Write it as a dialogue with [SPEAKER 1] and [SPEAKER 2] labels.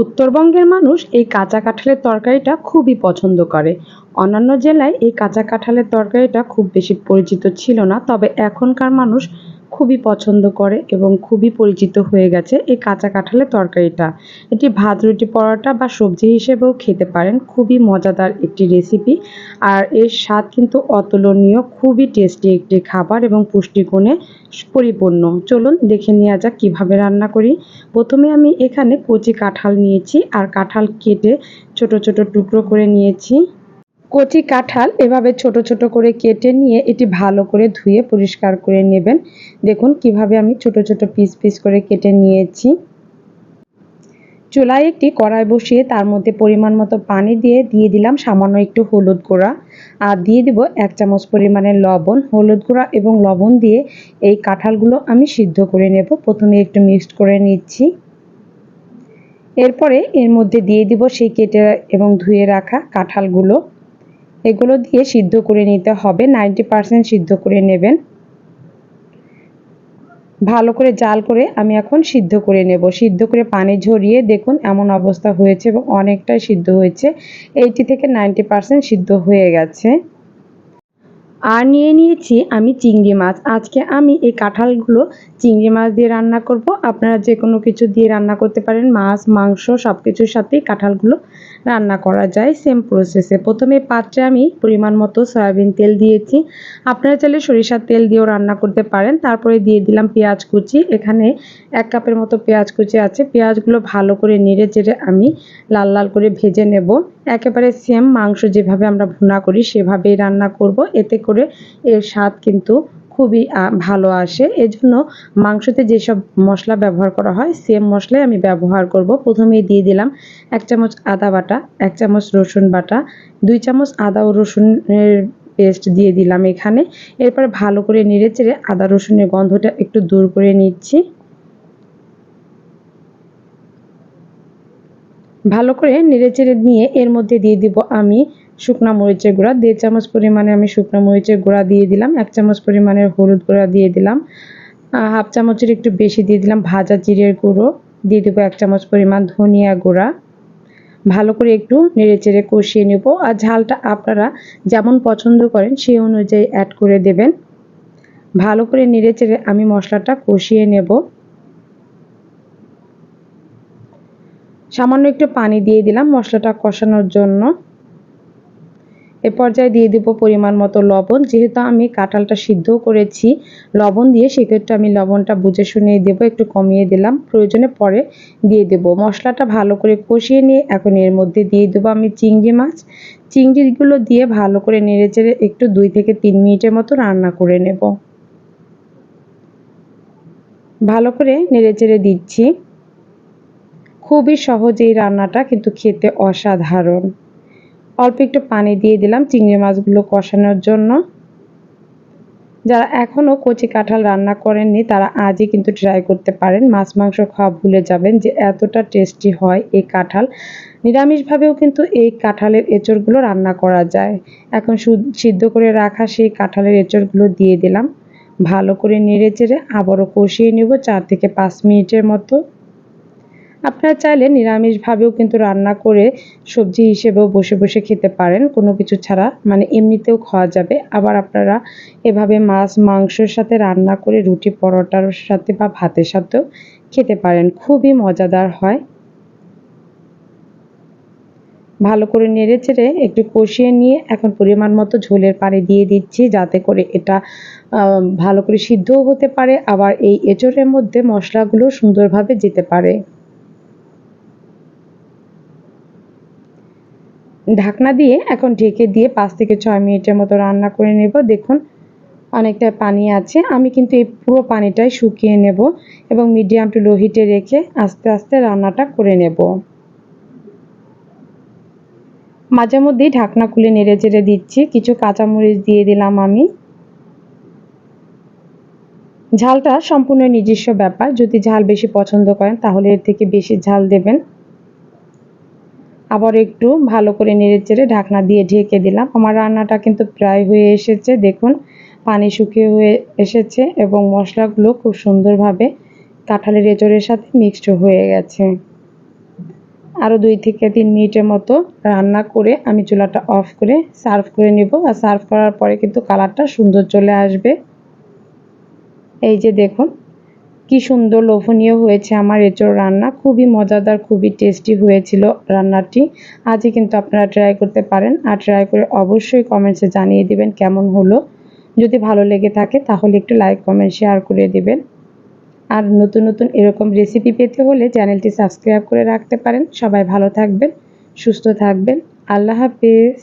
[SPEAKER 1] উত্তরবঙ্গের মানুষ এই কাঁচা কাঁঠালের তরকারিটা খুবই পছন্দ করে। অন্যান্য জেলায় এই কাঁচা কাঁঠালের তরকারিটা খুব বেশি পরিচিত ছিল না, তবে এখনকার মানুষ খুবই পছন্দ করে এবং খুবই পরিচিত হয়ে গেছে এই কাঁচা কাঁঠালের তরকারিটা। এটি ভাত, রুটি, পরোটা বা সবজি হিসেবেও খেতে পারেন। খুবই মজাদার একটি রেসিপি, আর এর স্বাদ কিন্তু অতুলনীয়। খুবই টেস্টি একটি খাবার এবং পুষ্টিগুণে পরিপূর্ণ। চলুন দেখে নেওয়া যাক কীভাবে রান্না করি। প্রথমে আমি এখানে কচি কাঁঠাল নিয়েছি আর কাঁঠাল কেটে ছোট ছোট টুকরো করে নিয়েছি। কচি কাঁঠাল এভাবে ছোট ছোট করে কেটে নিয়ে এটি ভালো করে ধুয়ে পরিষ্কার করে নেবেন। দেখুন কিভাবে আমি ছোট ছোট পিস পিস করে কেটে নিয়েছি। চুলায় একটি কড়াই বসিয়ে তার মধ্যে পরিমাণ মতো পানি দিয়ে দিলাম সামান্য একটু হলুদ গুঁড়া, আর দিয়ে দিব 1 চামচ পরিমাণের লবণ। হলুদ গুঁড়া এবং লবণ দিয়ে এই কাঁঠালগুলো আমি সিদ্ধ করে নেব। প্রথমে একটু মিক্সড করে নিচ্ছি। এরপরে এর মধ্যে দিয়ে দিব সেই কেটে এবং ধুয়ে রাখা কাঁঠালগুলো। এগুলো দিয়ে সিদ্ধ করে নিতে হবে, 90% সিদ্ধ করে নেবেন। ভালো করে জাল করে আমি এখন সিদ্ধ করে নেব। সিদ্ধ করে পানি ঝরিয়ে দেখুন এমন অবস্থা হয়েছে এবং অনেকটাই সিদ্ধ হয়েছে। 80 থেকে 90% সিদ্ধ হয়ে গেছে। আর নিয়ে নিয়েছি আমি চিংড়ি মাছ। আজকে আমি এই কাঁঠালগুলো চিংড়ি মাছ দিয়ে রান্না করব। আপনারা যে কোনো কিছু দিয়ে রান্না করতে পারেন, মাছ, মাংস সব কিছুর সাথেই কাঁঠালগুলো রান্না করা যায় সেম প্রসেসে। প্রথমে পাত্রে আমি পরিমাণ মতো সয়াবিন তেল দিয়েছি। আপনারা চাইলে সরিষার তেল দিয়েও রান্না করতে পারেন। তারপরে দিয়ে দিলাম পেঁয়াজ কুচি। এখানে 1 কাপের মতো পেঁয়াজ কুচি আছে। পেঁয়াজগুলো ভালো করে নেড়ে চেড়ে আমি লাল লাল করে ভেজে নেব। একেবারে সেম মাংস যেভাবে আমরা ভুনা করি সেভাবেই রান্না করব। এতে করে এর স্বাদ কিন্তু খুবই ভালো আসে। এজন্য মাংসতে যেসব মশলা ব্যবহার করা হয় সেম মশলাই আমি ব্যবহার করব। প্রথমেই দিয়ে দিলাম 1 চামচ আদা বাটা, 1 চামচ রসুন বাটা, 2 চামচ আদা ও রসুনের পেস্ট দিয়ে দিলাম এখানে। এরপর ভালো করে নেড়েচেড়ে আদা রসুনের গন্ধটা একটু দূর করে নিচ্ছি। ভালো করে নেড়েচেড়ে নিয়ে এর মধ্যে দিয়ে দিব আমি শুকনা মরিচের গুঁড়া। 1.5 চামচ পরিমাণে আমি শুকনো মরিচের গুঁড়া দিয়ে দিলাম। 1 চামচ পরিমাণের হলুদ গুঁড়া দিয়ে দিলাম। হাফ চামচের একটু বেশি দিয়ে দিলাম ভাজা জিরের গুঁড়ো। দিয়ে দেবো 1 চামচ পরিমাণ ধনিয়া গুঁড়া। ভালো করে একটু নেড়েচেড়ে কষিয়ে নেব। আর ঝালটা আপনারা যেমন পছন্দ করেন সেই অনুযায়ী অ্যাড করে দেবেন। ভালো করে নেড়েচেড়ে আমি মশলাটা কষিয়ে নেব। সামান্য একটু পানি দিয়ে দিলাম মশলাটা কষানোর জন্য। এ পর্যায়ে দিয়ে দিব পরিমাণ মতো লবণ। যেহেতু আমি কাঁঠালটা সিদ্ধ করেছি লবণ দিয়ে, সেক্ষেত্রে আমি লবণটা বুঝে শুনিয়ে দেব। একটু কমিয়ে দিলাম, প্রয়োজনে পরে দিয়ে দেব। মশলাটা ভালো করে কষিয়ে নিয়ে এখন এর মধ্যে দিয়ে দেবো আমি চিংড়ি মাছ। চিংড়িগুলো দিয়ে ভালো করে নেড়েচেড়ে একটু 2 থেকে 3 মিনিটের মতো রান্না করে নেব। ভালো করে নেড়েচেড়ে দিচ্ছি। খুবই সহজ এই রান্নাটা, কিন্তু খেতে অসাধারণ। অল্প একটু পানি দিয়ে দিলাম চিংড়ি মাছগুলো কষানোর জন্য। যারা এখনও কচি কাঁঠাল রান্না করেননি তারা আজই কিন্তু ট্রাই করতে পারেন। মাছ মাংস খাওয়া ভুলে যাবেন যে এতটা টেস্টি হয় এই কাঁঠাল। নিরামিষভাবেও কিন্তু এই কাঁঠালের এঁচড়গুলো রান্না করা যায়। এখন সিদ্ধ করে রাখা সেই কাঁঠালের এঁচড়গুলো দিয়ে দিলাম। ভালো করে নেড়েচেড়ে আবারও কষিয়ে নেব 4 থেকে 5 মিনিটের মতো। আপনারা চাইলে নিরামিষভাবেও কিন্তু রান্না করে সবজি হিসেবেও বসে বসে খেতে পারেন, কোনো কিছু ছাড়া, মানে এমনিতেও খাওয়া যাবে। আবার আপনারা এভাবে মাছ মাংসের সাথে রান্না করে রুটি পরোটার সাথে বা ভাতের সাথেও খেতে পারেন। খুবই মজাদার হয়। ভালো করে নেড়েচেড়ে একটু কষিয়ে নিয়ে এখন পরিমাণ মতো ঝোলের পানি দিয়ে দিচ্ছি, যাতে করে এটা ভালো করে সিদ্ধও হতে পারে, আবার এই এঁচড়ের মধ্যে মশলাগুলো সুন্দরভাবে যেতে পারে। ঢাকনা দিয়ে এখন ঢেকে দিয়ে 5 থেকে 6 মিনিটের মতো রান্না করে নেব। দেখুন অনেকটা পানি আছে, আমি কিন্তু এই পুরো পানিটাই শুকিয়ে নেব এবং মিডিয়াম টু লো হিটে রেখে আস্তে আস্তে রান্নাটা করে নেব। মাঝে মধ্যেই ঢাকনা খুলে নেড়ে চেড়ে দিচ্ছি। কিছু কাঁচামরিচ দিয়ে দিলাম আমি। ঝালটা সম্পূর্ণ নিজস্ব ব্যাপার, যদি ঝাল বেশি পছন্দ করেন তাহলে এর থেকে বেশি ঝাল দেবেন। আবার একটু ভালো করে নেড়েচেড়ে ঢাকনা দিয়ে ঢেকে দিলাম। আমার রান্নাটা কিন্তু প্রায় হয়ে এসেছে। দেখুন পানি শুকিয়ে হয়ে এসেছে এবং মশলাগুলো খুব সুন্দরভাবে কাঁঠালের এঁচড়ের সাথে মিক্সড হয়ে গেছে। আরও 2 থেকে 3 মিনিটের মতো রান্না করে আমি চুলাটা অফ করে সার্ভ করে নেব। আর সার্ভ করার পরে কিন্তু কালারটা সুন্দর চলে আসবে। এই যে দেখুন কি সুন্দর লোভনীয় হয়েছে আমার এঁচোড় রান্না। খুবই মজাদার, খুবই টেস্টি হয়েছিল রান্নাটি। আজই কিন্তু আপনারা ট্রাই করতে পারেন। আর ট্রাই করে অবশ্যই কমেন্টসে জানিয়ে দিবেন কেমন হলো। যদি ভালো লেগে থাকে তাহলে একটু লাইক, কমেন্ট, শেয়ার করে দিবেন। আর নতুন নতুন এরকম রেসিপি পেতে হলে চ্যানেলটি সাবস্ক্রাইব করে রাখতে পারেন। সবাই ভালো থাকবেন, সুস্থ থাকবেন। আল্লাহ হাফেজ।